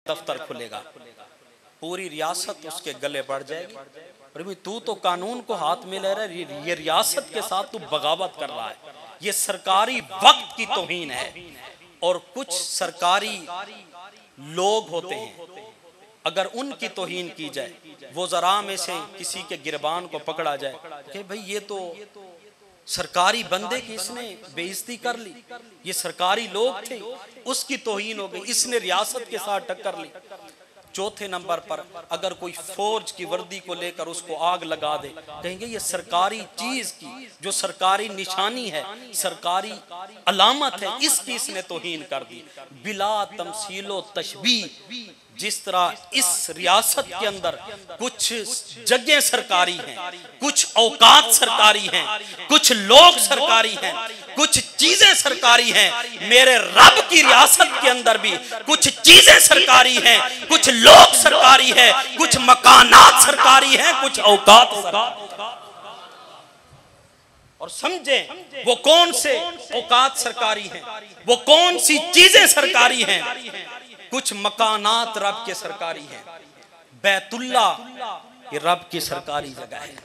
दफ्तर खुलेगा, पूरी रियासत उसके गले बढ़ जाएगी। और भाई तू तो कानून को हाथ में ले रहा है, ये रियासत के साथ तू बगावत कर रहा है, ये सरकारी वक्त की तौहीन है। और कुछ सरकारी लोग होते हैं, अगर उनकी तौहीन की जाए, वो जरा में से किसी के गिरबान को पकड़ा जाए कि भाई ये तो सरकारी बंदे की इसने बेइज्जती कर ली, ये सरकारी लोग थे, उसकी तौहीन हो गई, इसने रियासत के साथ टक्कर ली। चौथे नंबर पर अगर कोई फौज की वर्दी को लेकर उसको आग लगा दे, कहेंगे ये सरकारी चीज की जो सरकारी निशानी है, सरकारी अलामत है, इसकी इसने तौहीन कर दी। बिला तमसीलो तशबीह, जिस तरह इस रियासत के अंदर कुछ जगह सरकारी हैं, कुछ औकात सरकारी हैं, कुछ लोग सरकारी हैं, कुछ चीजें सरकारी हैं, मेरे रब की रियासत के अंदर भी कुछ चीजें सरकारी हैं, कुछ लोग सरकारी हैं, कुछ मकानात सरकारी हैं, कुछ औकात सरकारी। और समझे वो कौन से औकात सरकारी हैं, वो कौन सी चीजें सरकारी हैं। कुछ मकानात रब के सरकारी हैं, बैतुल्ला ये रब की सरकारी जगह है,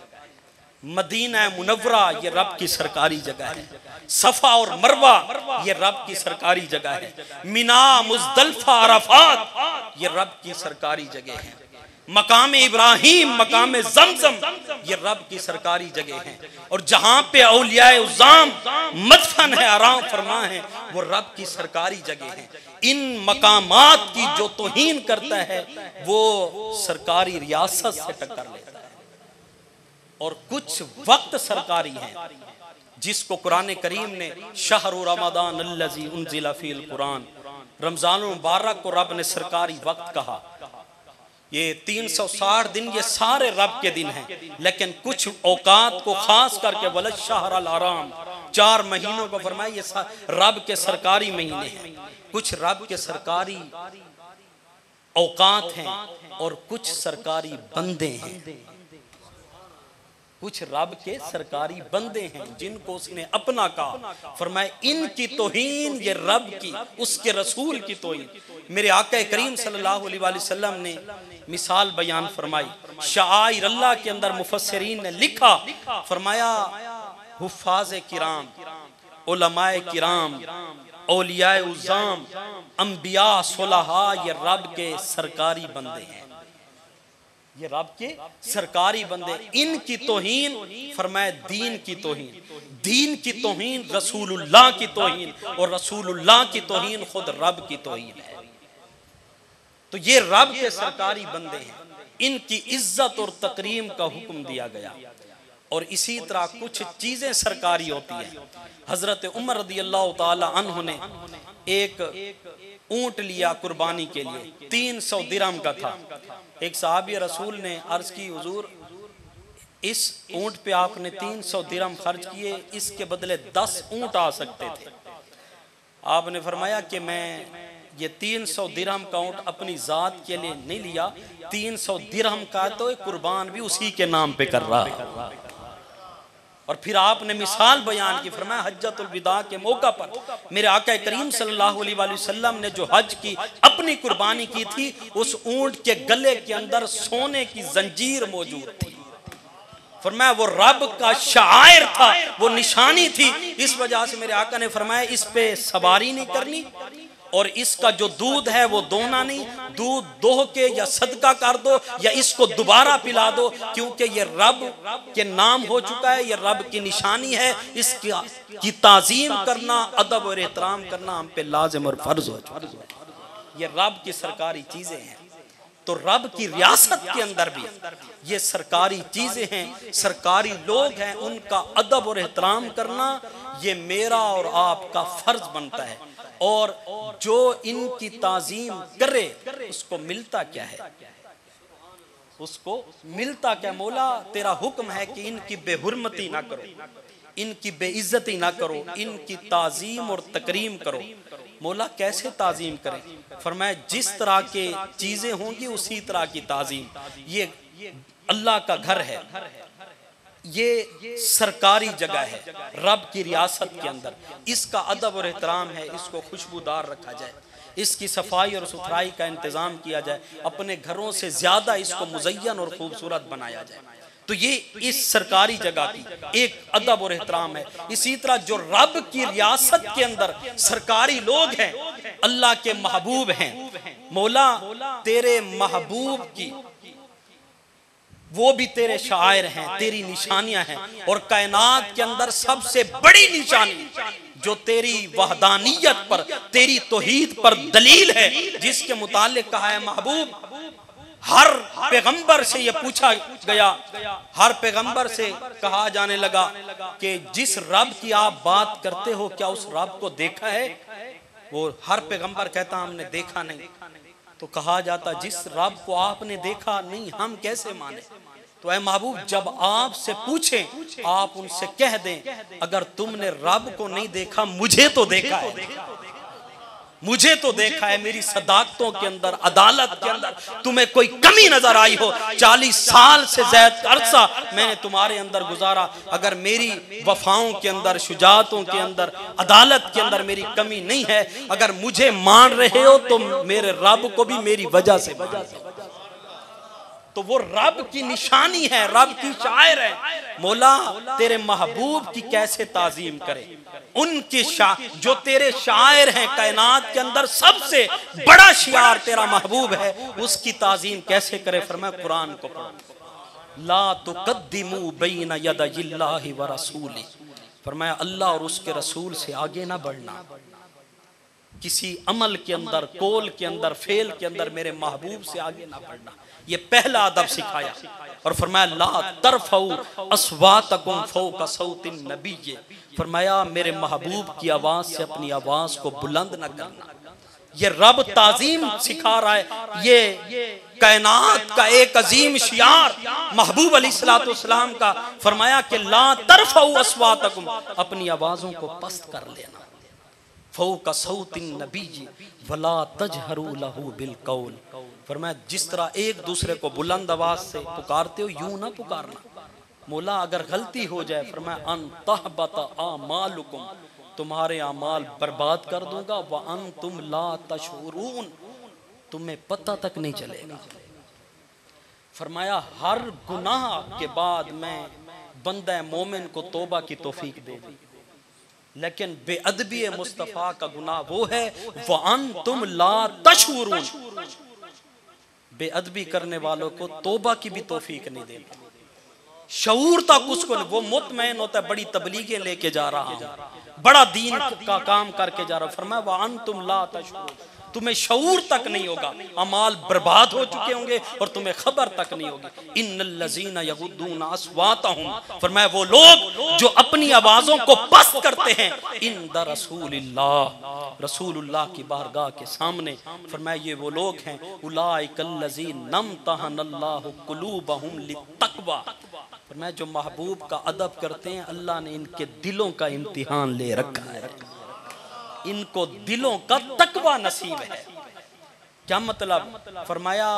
मदीना मुनव्वरा ये रब की सरकारी जगह है, सफा और मरवा ये रब की सरकारी जगह है, मिना मुजदलफा अरफात ये रब की सरकारी जगह है, मकाम इब्राहिम मकाम जमजम ये रब की सरकारी जगह है। और जहां पे औलियाए उज़्ज़ाम मदफन है, आराम फरमा है, वो रब की सरकारी जगह है। इन मकामात की जो तौहीन करता है वो सरकारी रियासत से टक्कर लेता है। और कुछ वक्त सरकारी हैं जिसको कुरान करीम ने शहरु रमज़ान अल्लज़ी उन्ज़िला फ़ीहिल कुरान, रमजान मुबारक को रब ने सरकारी वक्त कहा। ये 360 दिन ये सारे रब के दिन हैं, लेकिन कुछ औकात को खास करके वल शहरल हराम 4 महीनों को फरमाया ये रब के सरकारी महीने हैं। कुछ रब के सरकारी औकात हैं और कुछ सरकारी बंदे हैं, कुछ रब के सरकारी बंदे हैं जिनको उसने अपना कहा। फरमाए इनकी तौहीन ये रब की, उसके रसूल की तौहीन। मेरे आका करीम सल्लल्लाहु अलैहि वसल्लम ने मिसाल बयान फरमाई। शाआइर अल्लाह के अंदर मुफस्सिरीन ने लिखा, फरमाया हुफ़ाज़े किराम, उलमाए किराम, औलियाए उज़्ज़ाम, अंबिया सुलहा ये रब के सरकारी बंदे हैं, ये रब के सरकारी बंदे। इनकी तौहीन फरमाए दीन की तौहीन, दीन की तौहीन रसूलुल्लाह की तौहीन, और रसूलुल्लाह की तौहीन खुद रब की तौहीन है। तो ये रब के सरकारी बंदे हैं, इनकी इज्जत और तकरीम का हुक्म दिया गया। और इसी तरह कुछ चीजें सरकारी होती हैं। हजरत उमर रज़ी अल्लाह ताला अन्हु ने एक ऊंट लिया कुर्बानी के लिए, 300 दिरहम का था। एक सहाबी रसूल ने अर्ज की, हुजूर इस ऊंट पे आपने 300 दिरहम खर्च किए, इसके बदले 10 ऊंट आ सकते थे। आपने फरमाया कि मैं ये 300 दिरहम का ऊंट अपनी जात के लिए नहीं लिया, 300 दिरहम का तो कुर्बान भी उसी के नाम पे कर रहा। और फिर आपने मिसाल बयान की, फरमाया हज्जतुल विदा के मौका पर मेरे आका करीम सल्लल्लाहु अलैहि वसल्लम ने जो हज की अपनी कुर्बानी की थी, उस ऊंट के गले के अंदर सोने की जंजीर मौजूद थी। फरमाया वो रब का शायर था, वो निशानी थी। इस वजह से मेरे आका ने फरमाया इस पे सवारी नहीं करनी, और इसका जो दूध है वो दोना नहीं, दूध दोह के या सदका कर दो या इसको दोबारा पिला दो, क्योंकि ये रब के नाम हो चुका है, ये रब की निशानी है। इसकी ताजीम करना, अदब और एहतराम करना हम पे लाजिम और फर्ज हो चुका है। ये रब की सरकारी चीजें हैं। तो रब की रियासत के अंदर भी ये सरकारी चीजें हैं, सरकारी लोग हैं, उनका अदब और एहतराम करना ये मेरा और आपका फर्ज बनता है। और जो इनकी ताजीम करे उसको मिलता क्या है, उसको मिलता क्या? मौला तेरा हुक्म है कि इनकी बेहुरमती ना करो, इनकी बेइज्जती ना करो, इनकी ताजीम और तकरीम करो। मौला कैसे ताजीम करें? फरमाया जिस तरह के चीजें होंगी उसी तरह की ताजीम। ये अल्लाह का घर है, ये सरकारी जगह है रब की रियासत के अंदर, इसका अदब और एहतराम है, इसको खुशबूदार रखा जाए। इसकी सफाई और सुथराई का इंतजाम किया जाए, अपने घरों से ज्यादा इसको मुज़य्यन और खूबसूरत बनाया जाए। तो ये इस सरकारी जगह की एक अदब और एहतराम है। इसी तरह जो रब की रियासत के अंदर सरकारी लोग हैं, अल्लाह के महबूब हैं, मौला तेरे महबूब की वो भी तेरे शायर हैं, तेरी निशानियां हैं। और कायनात के अंदर सबसे बड़ी निशानी जो तेरी वहदानियत पर, तेरी तौहीद पर दलील है, जिसके मुतालिक कहा है महबूब, हर पैगंबर से यह पूछा गया, हर पैगंबर से कहा जाने लगा कि जिस रब की आप बात करते हो क्या उस रब को देखा है? वो हर पैगंबर कहता हमने देखा नहीं। तो कहा जाता जिस रब को आपने देखा नहीं हम कैसे माने? तो ऐ महबूब जब आपसे पूछें आप उनसे कह दें अगर तुमने रब को नहीं देखा मुझे तो देखा है, मुझे तो देखा है। मेरी सदाकतों के अंदर, अदालत के अंदर तुम्हें कोई कमी नजर आई हो, 40 साल से ज्यादा अरसा मैंने तुम्हारे अंदर गुजारा, अगर मेरी वफाओं के अंदर, शुजातों के अंदर, अदालत के अंदर मेरी कमी नहीं है, अगर मुझे मान रहे हो तो मेरे रब को भी मेरी वजह से मान। तो वो रब की निशानी है, रब की शायर है। मौला तेरे महबूब की कैसे ताजीम करे, उनकी जो तेरे शायर हैं, कायनात के अंदर सबसे बड़ा शियार तेरा महबूब है, उसकी ताजीम कैसे करे? फरमाया कुरान को पढ़ो, ला तुक़द्दिमू बैना यदायिल्लाहि व रसूली, फरमाया अल्लाह और उसके रसूल से आगे ना बढ़ना। किसी अमल के अंदर, कौल के अंदर, फेल के अंदर मेरे महबूब से आगे ना बढ़ना। ये पहला अदब सिखाया। और फरमाया ला तरफऊ अस्वातकुम फौका सौतिन नबी, फरमाया मेरे महबूब की आवाज से अपनी आवाज को बुलंद न करना। ये रब ताजीम सिखा रहा है। ये कायनात का एक अजीम शियार महबूब अलैहिस्सलाम का, फरमाया कि ला तरफऊ अस्वातकुम, अपनी आवाजों को पस्त कर लेना। फौका सौतिन नबी वला तजहरू लहू बिल कौल, फरमाया जिस तरह एक दूसरे को बुलंद आवाज से पुकारते हो यूं ना पुकारना। मौला अगर गलती हो जाए, फरमाया अन तहबत आमालुकुम, तुम्हारे अमाल बर्बाद कर दूंगा, व अंतुम ला तशऊरून, तुम्हें पता तक नहीं चलेगा। फरमाया हर गुनाह के बाद मैं बंदा मोमिन को तौबा की तौफीक दे दी, लेकिन बेअदबी मुस्तफ़ा का गुनाह वो है व अंतुम ला तशऊरून, बेअदबी करने वालों को तौबा की भी तौफीक नहीं देता। शऊर तक उसको, वो मुतमईन होता है बड़ी तबलीगें लेके जा रहा हूं, बड़ा दीन का काम करके जा रहा हूं। फरमाया व अंतुम ला तशऊरून, तुम्हें शऊर तक नहीं होगा, अमाल बर्बाद हो चुके होंगे और तुम्हें खबर तक नहीं होगी। इन्नल्लज़ीना यगुद्दूना अस्वातहुम, फरमाया वो लोग जो अपनी आवाजों को पस्त करते हैं इंदा रसूलिल्लाह, रसूलुल्लाह की बारगाह के सामने, फरमाया ये वो लोग हैं उलाइकल्लज़ीन नमतहनल्लाहु कुलूबहुम लित्तक़वा, फरमाया जो महबूब का अदब करते हैं अल्लाह ने इनके दिलों का इम्तिहान ले रखा है, इनको दिलों का तकवा नसीब है। क्या मतलब? फरमाया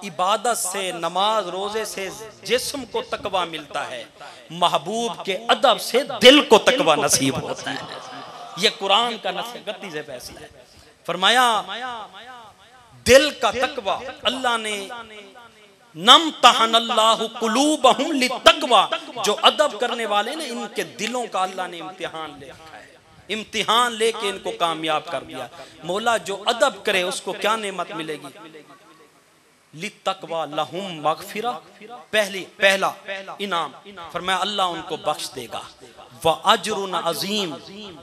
इबादत से, नमाज रोजे से जिस्म को तकवा मिलता है, महबूब के अदब से दिल को तकवा नसीब होता है। ये कुरान का नसीहती से फैसला है। फरमाया दिल का तकवा अल्लाह ने नमतहनल्लाहु कुलूबहुम लित्तक़वा, जो अदब करने वाले ने इनके दिलों का अल्लाह ने इम्तिहान ले रखा है, इम्तिहान लेके इनको कामयाब कर दिया। मौला जो अदब करे उसको क्या नेमत मिलेगी? लित्तक़वा लहुम मग़फ़िरा, पहला इनाम, फरमाया अल्लाह उनको बख्श देगा, व अजरुन अज़ीम,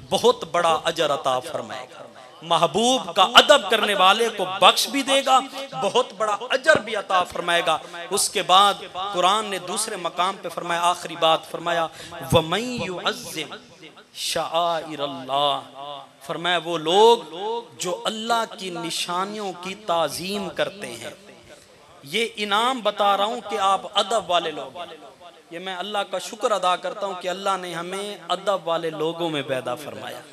बहुत बड़ा अजर अता फरमाएगा। महबूब का अदब करने वाले को बख्श भी देगा, बहुत बड़ा अजर भी अता फरमाएगा। उसके बाद कुरान ने दूसरे मकाम पे फरमाया, आखिरी बात फरमाया व मन युअज़्ज़िम शाआइरल्लाह, फरमाया वो लोग जो अल्लाह की निशानियों की ताजीम करते हैं। ये इनाम बता रहा हूँ कि आप अदब वाले लोग, ये मैं अल्लाह का शुक्र अदा करता हूँ कि अल्लाह ने हमें अदब वाले लोगों में पैदा फरमाया।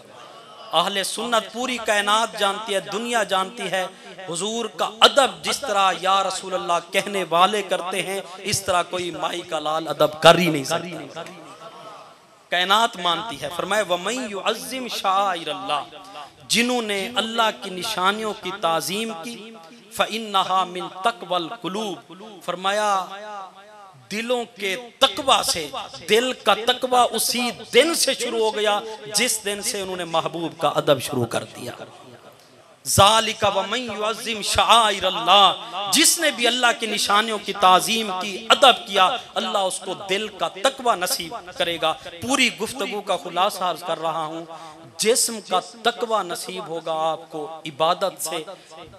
अहले सुन्नत पूरी कायनात जानती है, दुनिया जानती है हुजूर का अदब जिस तरह या रसूल अल्लाह कहने वाले करते हैं, इस तरह कोई माई का लाल अदब कर ही नहीं सकता, कायनात मानती है। फरमाए वमन युअज़्ज़िम शाइरल्लाह, जिन्होंने अल्लाह की निशानियों की ताज़ीम की, फ़इन्नहा मिन तक़वल क़ुलूब, फरमाया दिलों के तकवा से, दिल का तकवा उसी दिन से शुरू हो गया जिस दिन से उन्होंने महबूब का अदब शुरू कर दिया। ज़ालिका वमन युअज़्ज़िम शआइर अल्लाह, जिसने भी अल्लाह की निशानियों की ताज़ीम की, अदब किया, अल्लाह उसको दिल का तकवा नसीब करेगा। पूरी गुफ्तगू का खुलासा अर्ज कर रहा हूँ, जिस्म का तकवा नसीब होगा आपको इबादत से,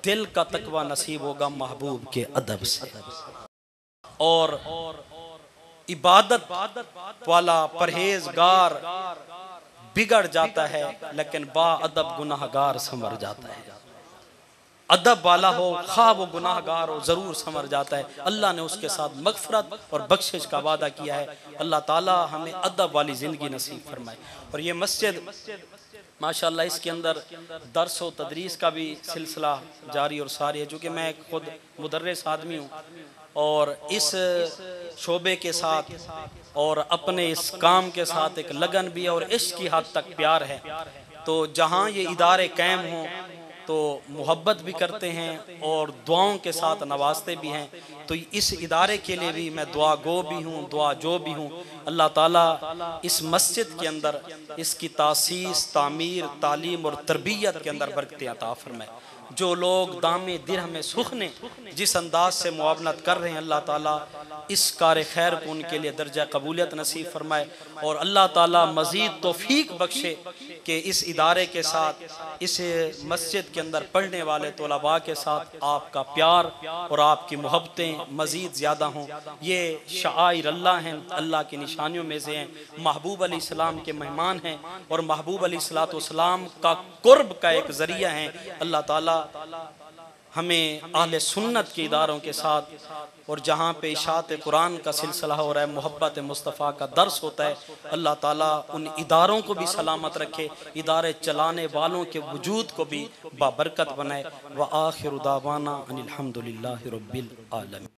दिल का तकवा नसीब होगा महबूब के अदब से। और इबादत वाला परहेजगार बिगड़ जाता है, लेकिन बाअदब गुनाहगार संवर जाता है। अदब वाला हो खा वो गुनाहगार हो, जरूर संवर जाता है। अल्लाह ने उसके साथ मगफरत और बख्शिश का वादा किया है। अल्लाह ताला हमें अदब वाली जिंदगी नसीब फरमाए। और ये मस्जिद माशाअल्लाह, इसके अंदर दर्स व तदरीस का भी सिलसिला जारी और सारी है। चूँकि मैं खुद मुदर्रिस आदमी हूँ और इस शोबे के साथ और अपने इस काम के साथ एक लगन भी है और इश्क की हद तक प्यार है। तो जहाँ ये इदारे कायम हों तो मोहब्बत भी करते हैं और दुआओं के साथ नवाजते भी हैं। तो इस इदारे के लिए भी मैं दुआ गो भी हूँ, दुआ जो भी हूँ। अल्लाह ताला इस मस्जिद के अंदर इसकी तासीस, तामीर, तालीम और तरबियत के अंदर बरकतें अता फरमाए। जो लोग दामे दिरहम सुख ने जिस अंदाज से मुआवनत कर रहे हैं, अल्लाह ताला इस कार खैर को उनके लिए दर्जा कबूलियत नसीब फरमाए। और अल्लाह ताला मज़ीद तौफीक बख्शे कि इस इदारे के साथ, इस मस्जिद के अंदर पढ़ने वाले तलबा के साथ आपका प्यार और आपकी मोहब्बतें मज़ीद ज़्यादा हों। ये शाइर अल्लाह हैं, अल्लाह की निशानियों में से हैं। महबूब अलैहिस्सलाम के मेहमान हैं और महबूब अलैहिस्सलाम का कुर्ब का एक ज़रिया हैं। अल्लाह ताला हमें अहले सुन्नत के इदारों के साथ और जहाँ पे इशात कुरान का सिलसिला हो रहा है, मोहब्बत मुस्तफ़ा का दर्स होता है, अल्लाह ताला उन इदारों को भी सलामत रखे, इदारे चलाने वालों के वजूद को भी बाबरकत बनाए। व आखिरु दावाना अनिल हम्दुलिल्लाहि रब्बिल आलमीन।